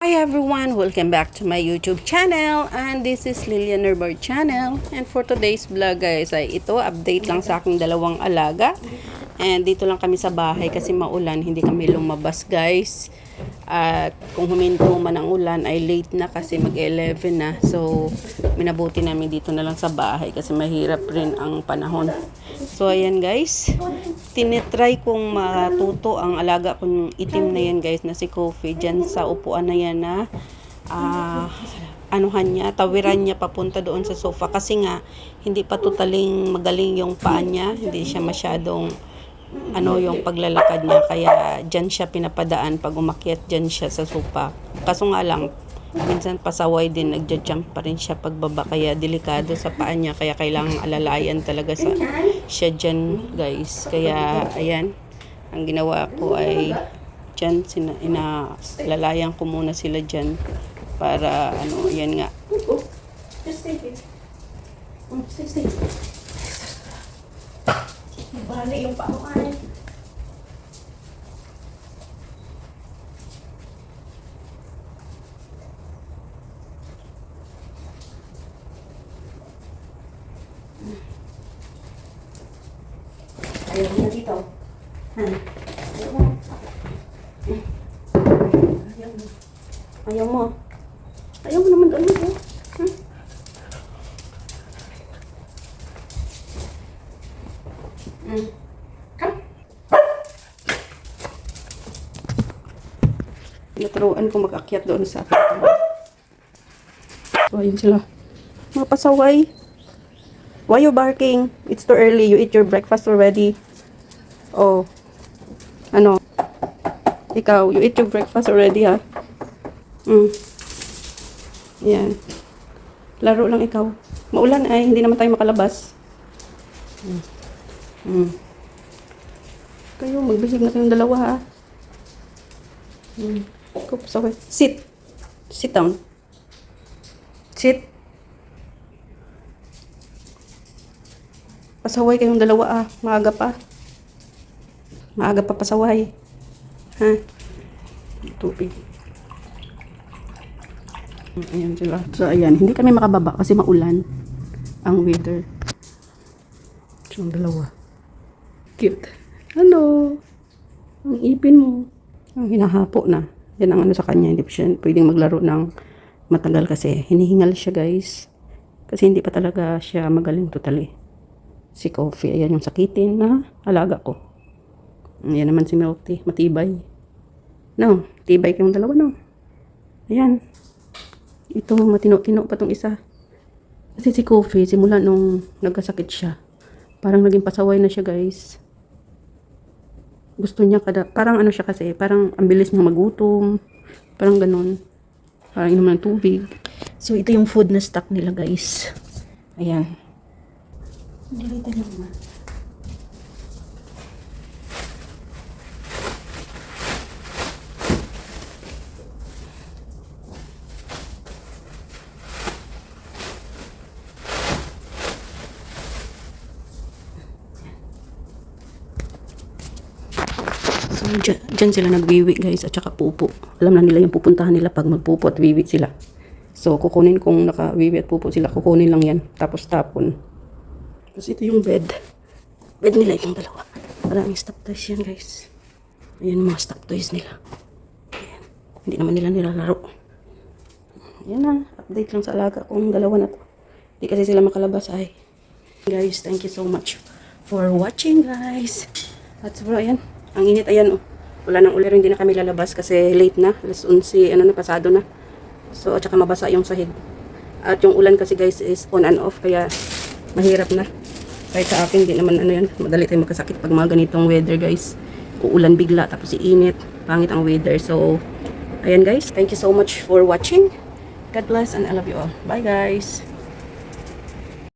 Hi everyone! Welcome back to my YouTube channel, and this is Lilian Herbert channel. And for today's vlog guys ay ito, update lang sa aking dalawang alaga. And dito lang kami sa bahay kasi maulan, hindi kami lumabas guys. At kung huminto man ang ulan ay late na kasi mag-11 na. So minabuti namin dito na lang sa bahay kasi mahirap rin ang panahon. So ayan guys, tinitry kong matuto ang alaga kong itim na yan guys na si Coffee dyan sa upuan na yan na anuhan niya, tawiran niya papunta doon sa sofa kasi nga hindi pa totaling magaling yung paa niya, hindi siya masyadong yung paglalakad niya, kaya dyan siya pinapadaan pag umakyat dyan siya sa sofa. Kaso nga lang minsan pasaway din, nagja-jump pa rin siya pagbaba, kaya delikado sa paa niya, kaya kailangang alalayan talaga siya dyan guys. Kaya ayan, ang ginawa ko ay dyan inalalayan ko muna sila dyan para yan nga. Stay. Bali yung paamuan. Ayaw mo dito. Ayaw mo. Ayaw mo. Ayaw mo naman doon dito. Come. Naturuan ko mag-akyat doon sa akin. So, ayun sila. Mga pasaway. Why you barking? It's too early. You eat your breakfast already. Oh. Ikaw, you eat your breakfast already, ha? Yan. Laro lang ikaw. Maulan ay, hindi naman tayo makalabas. Kayo, magbihig na kayong dalawa, ha? Pasaway. Sit. Sit down. Sit. Pasaway kayong dalawa, maaga pa. Maaga pa pasaway. Ha? Tubig. Ayan sila. So, ayan. Hindi kami makababa kasi maulan ang weather. So, ang dalawa. Cute. Hello. Ang ipin mo. Ang hinahapo na. Yan ang sa kanya. Hindi pa siya pwedeng maglaro ng matagal kasi hinihingal siya guys. Kasi hindi pa talaga siya magaling totally. Si Coffee, ayan yung sakitin na alaga ko. Ayan naman si Milk Tea, matibay. No, tibay kayong dalawa, no? Ayan. Ito, matino-tino pa tong isa. Kasi si Coffee, simula nung nagkasakit siya, parang naging pasaway na siya, guys. Gusto niya parang siya kasi, parang ang bilis niya magutom. Parang ganun. Parang inom ng tubig. So, ito yung food na stock nila, guys. Ayan. Dilitan niyo naman. So, dyan sila nagwiwi guys at saka pupo. Alam na nila yung pupuntahan nila pag magpupo at wiwi sila. So, kukunin kung naka-wiwi at pupo sila, kukunin lang yan. Tapos tapon. Kasi ito yung bed. Bed nila itong dalawa. Maraming stop toys yan guys. Ayan mga stop toys nila. Ayan. Hindi naman nila nilalaro. Ayan na. Update lang sa alaga kong dalawa na to. Hindi kasi sila makalabas ay. Guys, thank you so much for watching guys. At so, ayan. Ang init ayan oh. Wala nang ulan, hindi na kami lalabas kasi late na. Alas 11, pasado na. So, at saka mabasa yung sahig. At yung ulan kasi guys is on and off kaya mahirap na. Kahit sa akin, di naman madali tayong magkasakit pag mga ganitong weather guys. Uulan bigla, tapos iinit, pangit ang weather. So, ayan guys, thank you so much for watching. God bless and I love you all. Bye guys!